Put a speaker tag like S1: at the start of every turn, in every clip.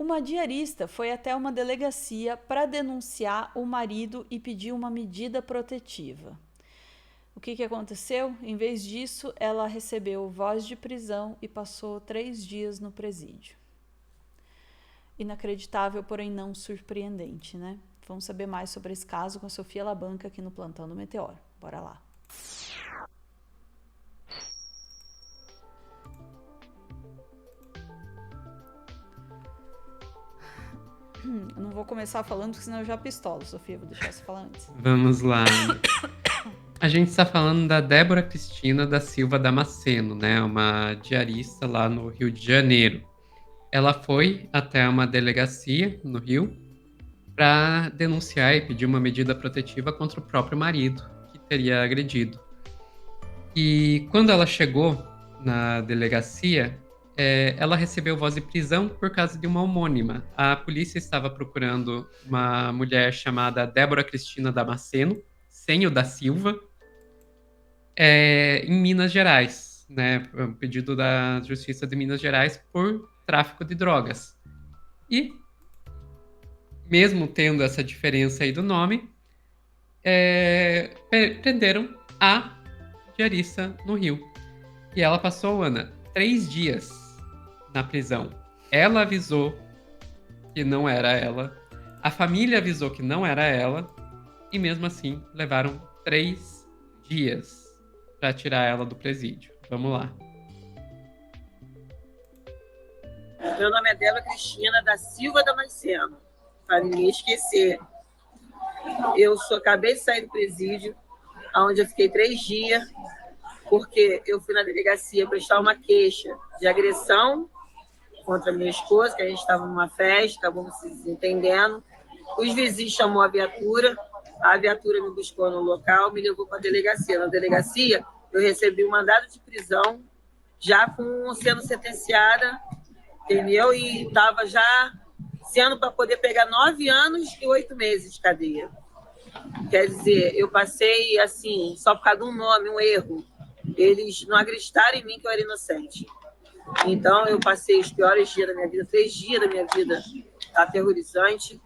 S1: Uma diarista foi até uma delegacia para denunciar o marido e pedir uma medida protetiva. O que aconteceu? Em vez disso, ela recebeu voz de prisão e passou 3 dias no presídio. Inacreditável, porém não surpreendente, né? Vamos saber mais sobre esse caso com a Sofia Labanca aqui no Plantão do Meteoro. Bora lá. Eu não vou começar falando, porque senão eu já pistolo, Sofia. Vou deixar você falar antes.
S2: Vamos lá, Ana. A gente está falando da Débora Cristina da Silva Damasceno, né? Uma diarista lá no Rio de Janeiro. Ela foi até uma delegacia no Rio para denunciar e pedir uma medida protetiva contra o próprio marido, que teria agredido. E quando ela chegou na delegacia, ela recebeu voz de prisão por causa de uma homônima. A polícia estava procurando uma mulher chamada Débora Cristina Damasceno, sem o da Silva, em Minas Gerais, né? Um pedido da Justiça de Minas Gerais por tráfico de drogas. E, mesmo tendo essa diferença aí do nome, prenderam a diarista no Rio. E ela passou, Ana, 3 dias na prisão. Ela avisou que não era ela, a família avisou que não era ela, e mesmo assim levaram 3 dias para tirar ela do presídio. Vamos lá.
S3: Meu nome é Débora Cristina da Silva Damasceno, para ninguém esquecer. Acabei de sair do presídio, onde eu fiquei 3 dias, porque eu fui na delegacia prestar uma queixa de agressão contra minha esposa, que a gente estava numa festa, acabamos se desentendendo. Os vizinhos chamou a viatura me buscou no local, me levou para a delegacia. Na delegacia, eu recebi um mandado de prisão, já sendo sentenciada, entendeu? E estava já sendo para poder pegar 9 anos e 8 meses de cadeia. Quer dizer, eu passei assim, só por causa de um nome, um erro. Eles não acreditaram em mim que eu era inocente. Então, eu passei os piores dias da minha vida, 3 dias da minha vida aterrorizante.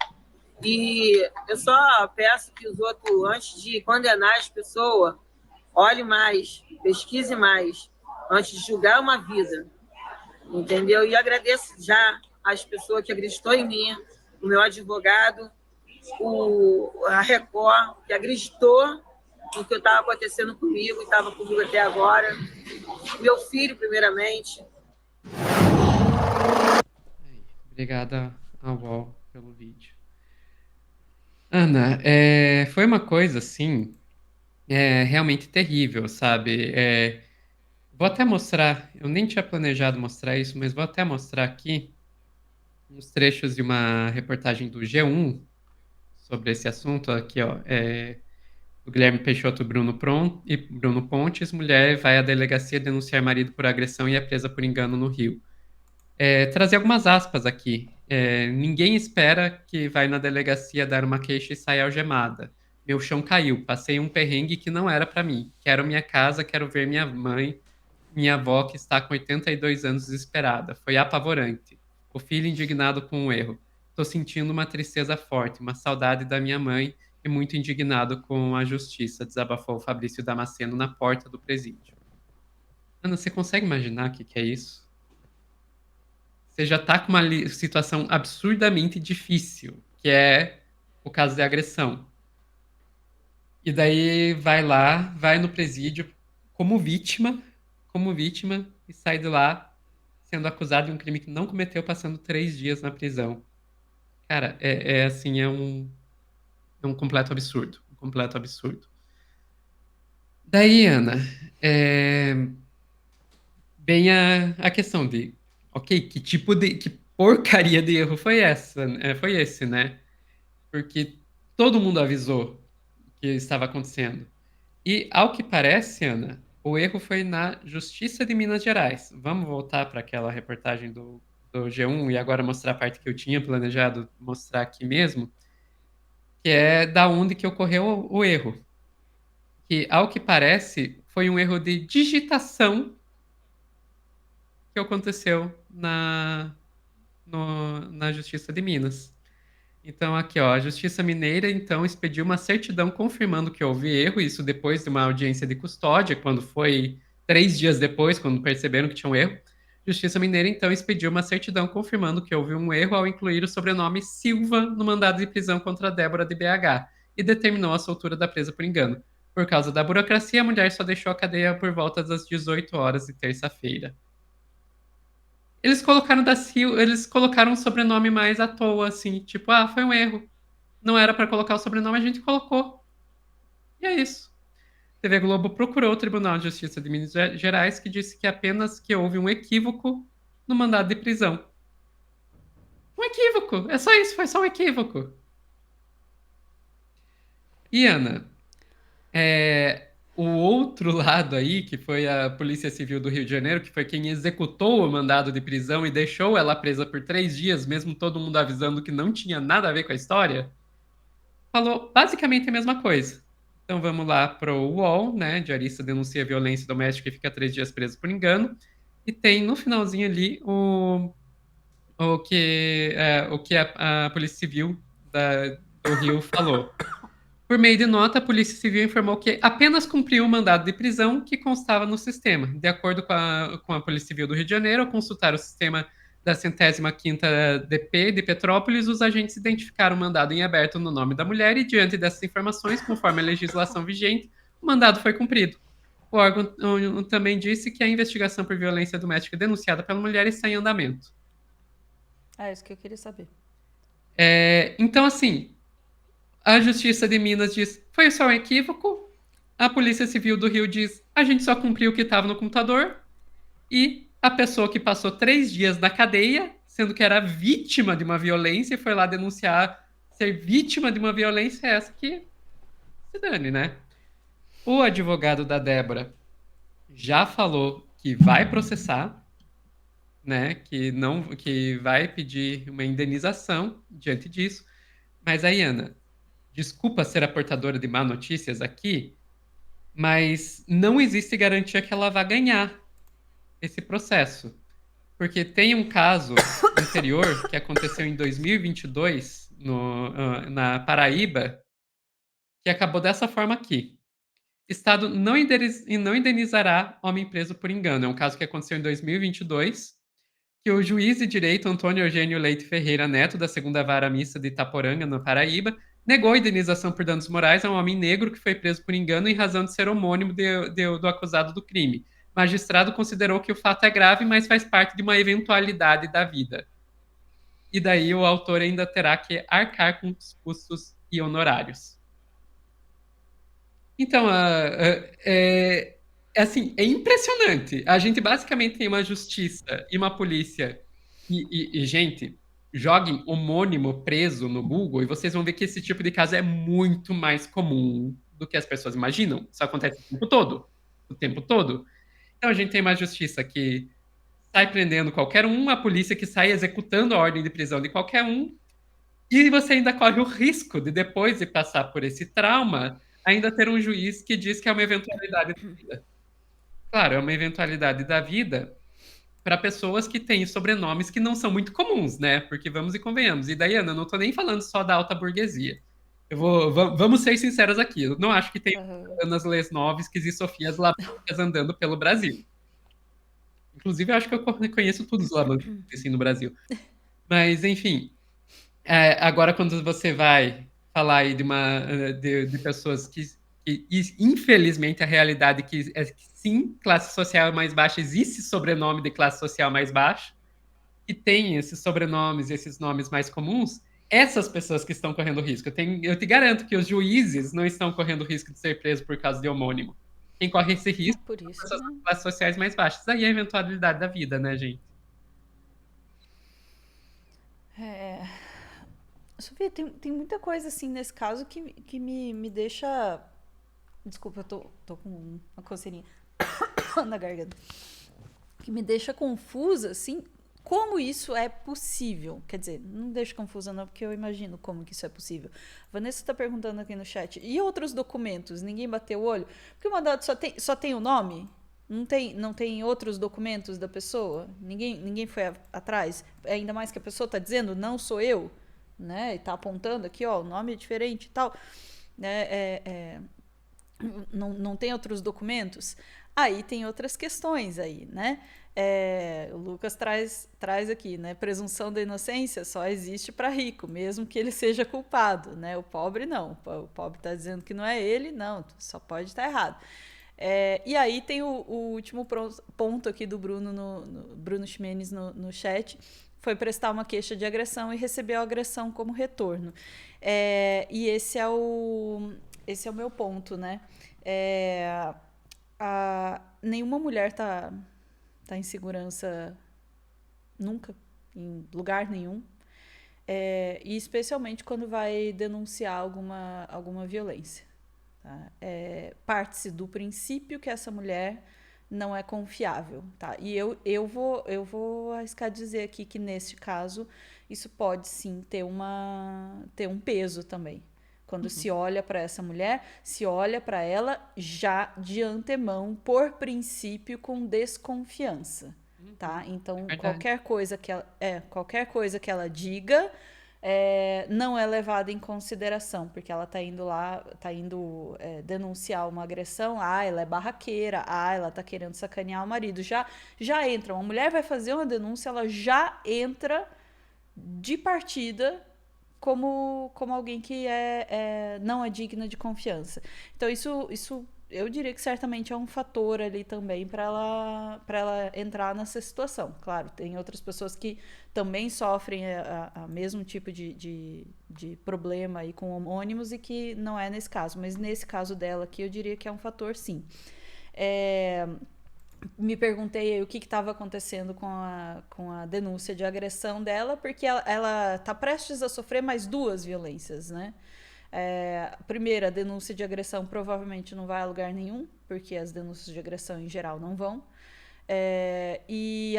S3: E eu só peço que os outros, antes de condenar as pessoas, olhe mais, pesquise mais, antes de julgar uma vida. Entendeu? E agradeço já às pessoas que acreditou em mim, o meu advogado, a Record, que acreditou no que estava acontecendo comigo e estava comigo até agora. Meu filho, primeiramente.
S2: Obrigada ao UOL pelo vídeo. Ana, foi uma coisa assim, realmente terrível, sabe? Vou até mostrar, eu nem tinha planejado mostrar isso, mas vou até mostrar aqui uns trechos de uma reportagem do G1 sobre esse assunto. Aqui, ó, o Guilherme Peixoto e Bruno Pontes, mulher vai à delegacia denunciar marido por agressão e é presa por engano no Rio. Trazer algumas aspas aqui. Ninguém espera que vai na delegacia dar uma queixa e saia algemada. Meu chão caiu, passei um perrengue que não era para mim. Quero minha casa, quero ver minha mãe, minha avó que está com 82 anos desesperada. Foi apavorante. O filho indignado com o erro. Estou sentindo uma tristeza forte, uma saudade da minha mãe e muito indignado com a justiça, desabafou Fabrício Damasceno na porta do presídio. Ana, você consegue imaginar o que é isso? Você já está com uma situação absurdamente difícil, que é o caso de agressão. E daí vai lá, vai no presídio como vítima, e sai de lá sendo acusado de um crime que não cometeu, passando 3 dias na prisão. Cara, assim, é um completo absurdo. Um completo absurdo. Daí, Ana, é, bem a questão de, ok, que porcaria de erro foi essa? Foi esse, né? Porque todo mundo avisou que estava acontecendo. E, ao que parece, Ana, o erro foi na Justiça de Minas Gerais. Vamos voltar para aquela reportagem do G1 e agora mostrar a parte que eu tinha planejado mostrar aqui mesmo, que é da onde que ocorreu o erro. Que, ao que parece, foi um erro de digitação que aconteceu na na Justiça de Minas. Então, aqui, ó, a Justiça Mineira, então, expediu uma certidão confirmando que houve erro, isso depois de uma audiência de custódia, quando foi 3 dias depois, quando perceberam que tinha um erro. Justiça Mineira, então, expediu uma certidão confirmando que houve um erro ao incluir o sobrenome Silva no mandado de prisão contra Débora de BH e determinou a soltura da presa por engano. Por causa da burocracia, a mulher só deixou a cadeia por volta das 18 horas de terça-feira. Eles colocaram um sobrenome mais à toa, assim, tipo, foi um erro. Não era para colocar o sobrenome, a gente colocou. E é isso. TV Globo procurou o Tribunal de Justiça de Minas Gerais, que disse que apenas que houve um equívoco no mandado de prisão. Um equívoco, é só isso, foi só um equívoco. E Ana, o outro lado aí, que foi a Polícia Civil do Rio de Janeiro, que foi quem executou o mandado de prisão e deixou ela presa por 3 dias, mesmo todo mundo avisando que não tinha nada a ver com a história, falou basicamente a mesma coisa. Então vamos lá para o UOL, né? Diarista denuncia violência doméstica e fica 3 dias preso por engano. E tem no finalzinho ali o que a Polícia Civil do Rio falou. Por meio de nota, a Polícia Civil informou que apenas cumpriu o mandado de prisão que constava no sistema. De acordo com a Polícia Civil do Rio de Janeiro, ao consultar o sistema da 105ª DP de Petrópolis, os agentes identificaram o mandado em aberto no nome da mulher e, diante dessas informações, conforme a legislação vigente, o mandado foi cumprido. O órgão também disse que a investigação por violência doméstica denunciada pela mulher está em andamento.
S1: É isso que eu queria saber.
S2: Então, assim, a Justiça de Minas diz, foi só um equívoco. A Polícia Civil do Rio diz, a gente só cumpriu o que estava no computador. E a pessoa que passou 3 dias na cadeia, sendo que era vítima de uma violência, e foi lá denunciar ser vítima de uma violência, essa que se dane, né? O advogado da Débora já falou que vai processar, né? Que vai pedir uma indenização diante disso. Mas aí, Ana, desculpa ser a portadora de má notícias aqui, mas não existe garantia que ela vá ganhar esse processo. Porque tem um caso anterior que aconteceu em 2022 na Paraíba, que acabou dessa forma aqui. Estado não indenizará homem preso por engano. É um caso que aconteceu em 2022, que o juiz de direito Antônio Eugênio Leite Ferreira Neto, da 2ª Vara Mista de Itaporanga, na Paraíba, negou a indenização por danos morais a um homem negro que foi preso por engano em razão de ser homônimo do acusado do crime. O magistrado considerou que o fato é grave, mas faz parte de uma eventualidade da vida. E daí o autor ainda terá que arcar com os custos e honorários. Então, assim, é impressionante. A gente basicamente tem uma justiça e uma polícia. Gente, joguem homônimo preso no Google e vocês vão ver que esse tipo de caso é muito mais comum do que as pessoas imaginam. Isso acontece o tempo todo. O tempo todo. Então a gente tem uma justiça que sai prendendo qualquer um, a polícia que sai executando a ordem de prisão de qualquer um, e você ainda corre o risco de, depois de passar por esse trauma, ainda ter um juiz que diz que é uma eventualidade da vida. Claro, é uma eventualidade da vida para pessoas que têm sobrenomes que não são muito comuns, né? Porque vamos e convenhamos. E daí, Ana, eu não estou nem falando só da alta burguesia. Vamos ser sinceros aqui. Eu não acho que tem Anas Lesnovskis e Sofias Laboucas andando pelo Brasil. Inclusive, eu acho que eu conheço todos os Laboucas assim, no Brasil. Mas, enfim. Agora, quando você vai falar aí de pessoas que, infelizmente, a realidade é que, sim, classe social mais baixa, existe sobrenome de classe social mais baixa, e tem esses sobrenomes, esses nomes mais comuns, essas pessoas que estão correndo risco. Eu te garanto que os juízes não estão correndo risco de ser presos por causa de homônimo. Quem corre esse risco são pessoas das classes sociais mais baixas. Aí é a eventualidade da vida, né, gente?
S1: Sofia, tem muita coisa assim nesse caso que me deixa. Desculpa, eu tô com uma coceirinha na garganta. Que me deixa confusa, assim, como isso é possível. Quer dizer, não deixa confusa não, porque eu imagino como que isso é possível. Vanessa tá perguntando aqui no chat, e outros documentos? Ninguém bateu o olho? Porque o mandado só tem o nome? Não tem outros documentos da pessoa? Ninguém foi atrás? Ainda mais que a pessoa está dizendo, não sou eu, né? E tá apontando aqui, ó, o nome é diferente e tal. Né? Não tem outros documentos? Aí tem outras questões aí, né? O Lucas traz aqui, né? Presunção da inocência só existe para rico, mesmo que ele seja culpado, né? O pobre não. O pobre está dizendo que não é ele, não, só pode estar errado. E aí tem o último ponto aqui do Bruno Ximenes no chat. Foi prestar uma queixa de agressão e recebeu a agressão como retorno. E esse é o meu ponto, né? Nenhuma mulher tá em segurança nunca, em lugar nenhum. E especialmente quando vai denunciar alguma violência. Tá? Parte-se do princípio que essa mulher não é confiável. Tá? E eu vou arriscar dizer aqui que, neste caso, isso pode sim ter um peso também. Quando se olha para essa mulher, se olha para ela já de antemão, por princípio, com desconfiança. Tá? Então, qualquer coisa que ela diga não é levada em consideração, porque ela está indo denunciar uma agressão. Ela é barraqueira, ela está querendo sacanear o marido. Já entra, uma mulher vai fazer uma denúncia, ela já entra de partida como alguém que não é digna de confiança. Então, isso eu diria que certamente é um fator ali também para ela entrar nessa situação. Claro, tem outras pessoas que também sofrem a mesmo tipo de problema aí com homônimos e que não é nesse caso. Mas nesse caso dela aqui, eu diria que é um fator, sim. Me perguntei o que estava acontecendo com a denúncia de agressão dela, porque ela está prestes a sofrer mais 2 violências, né? Primeiro, a denúncia de agressão provavelmente não vai a lugar nenhum, porque as denúncias de agressão em geral não vão. E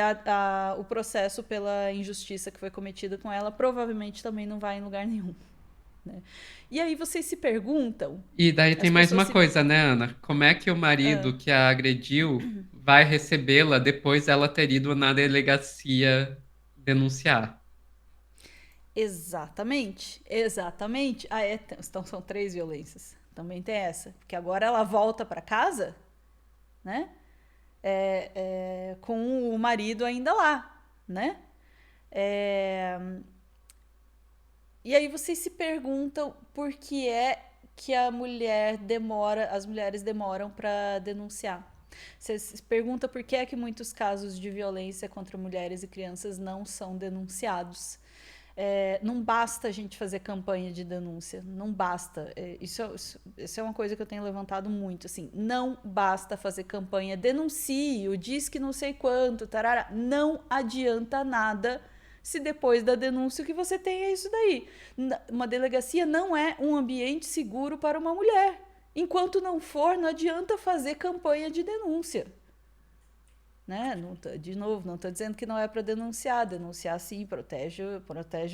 S1: o processo pela injustiça que foi cometida com ela provavelmente também não vai em lugar nenhum. Né? E aí vocês se perguntam...
S2: E daí tem mais uma coisa, né, Ana? Como é que o marido que a agrediu vai recebê-la depois dela ter ido na delegacia denunciar?
S1: Exatamente. Então são 3 violências. Também tem essa. Porque agora ela volta para casa, né? Com o marido ainda lá, né? E aí vocês se perguntam por que é que as mulheres demoram para denunciar. Você se pergunta por que é que muitos casos de violência contra mulheres e crianças não são denunciados. Não basta a gente fazer campanha de denúncia, não basta. Isso é uma coisa que eu tenho levantado muito, assim, não basta fazer campanha, denuncie, diz que não sei quanto, tarará, não adianta nada se depois da denúncia o que você tem é isso daí. Uma delegacia não é um ambiente seguro para uma mulher. Enquanto não for, não adianta fazer campanha de denúncia. Né? De novo, não estou dizendo que não é para denunciar. Denunciar, sim, protege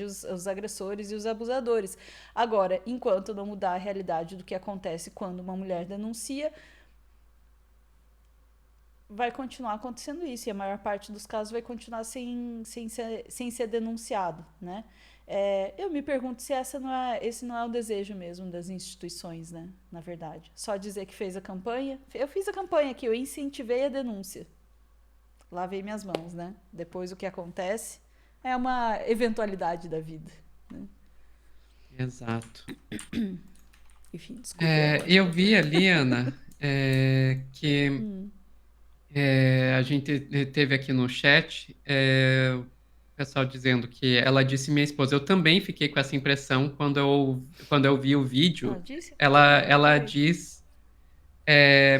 S1: os agressores e os abusadores. Agora, enquanto não mudar a realidade do que acontece quando uma mulher denuncia, vai continuar acontecendo isso. E a maior parte dos casos vai continuar sem ser denunciado. Né? Eu me pergunto se esse não é o desejo mesmo das instituições, né? Na verdade. Só dizer que fez a campanha. Eu fiz a campanha aqui, eu incentivei a denúncia. Lavei minhas mãos, né? Depois o que acontece é uma eventualidade da vida. Né?
S2: Exato.
S1: Enfim, desculpa.
S2: Eu vi ali, Ana, que a gente teve aqui no chat o pessoal dizendo que ela disse minha esposa. Eu também fiquei com essa impressão quando eu vi o vídeo. Ela diz...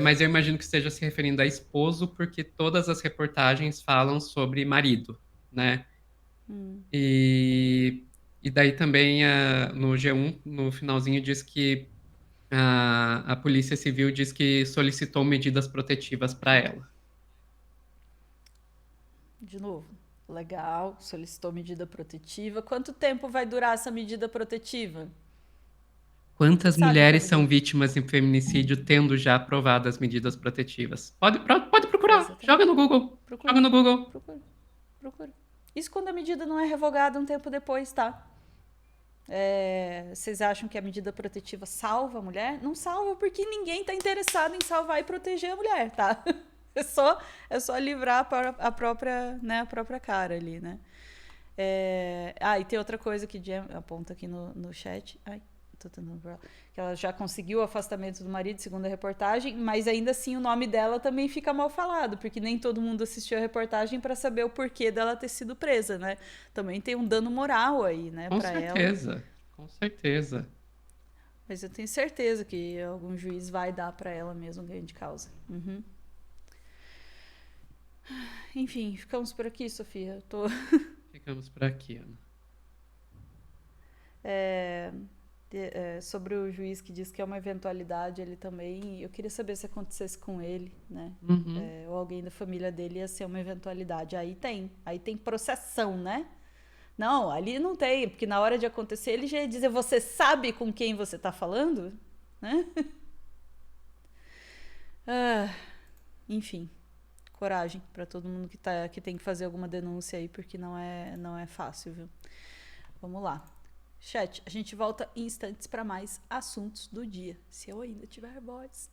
S2: mas eu imagino que esteja se referindo a esposo, porque todas as reportagens falam sobre marido, né? E daí também no G1, no finalzinho, diz que a Polícia Civil diz que solicitou medidas protetivas para ela.
S1: De novo, legal, solicitou medida protetiva. Quanto tempo vai durar essa medida protetiva?
S2: Quantas mulheres são vítimas de feminicídio tendo já aprovado as medidas protetivas? Pode procurar procurar.
S1: Exatamente.
S2: Joga no Google.
S1: Procura.
S2: Joga no Google.
S1: Procura. Isso quando a medida não é revogada um tempo depois, tá? Vocês acham que a medida protetiva salva a mulher? Não salva porque ninguém tá interessado em salvar e proteger a mulher, tá? É só livrar a própria cara ali, né? E tem outra coisa que Jem aponta aqui no chat. Ai, tô tentando ver. Que ela já conseguiu o afastamento do marido, segundo a reportagem, mas ainda assim o nome dela também fica mal falado, porque nem todo mundo assistiu a reportagem para saber o porquê dela ter sido presa, né? Também tem um dano moral aí, né, para ela.
S2: Com certeza.
S1: Mas eu tenho certeza que algum juiz vai dar para ela mesmo ganho de causa. Uhum. Enfim, ficamos por aqui, Sofia.
S2: Ficamos por aqui, Ana.
S1: Sobre o juiz que diz que é uma eventualidade, ele também. Eu queria saber se acontecesse com ele, né?
S2: Uhum.
S1: Ou alguém da família dele ia ser uma eventualidade. Aí tem processão, né? Não, ali não tem, porque na hora de acontecer ele já ia dizer: você sabe com quem você tá falando? Né? Enfim, coragem para todo mundo que tem que fazer alguma denúncia aí, porque não é fácil, viu? Vamos lá. Chat, a gente volta em instantes para mais assuntos do dia, se eu ainda tiver voz.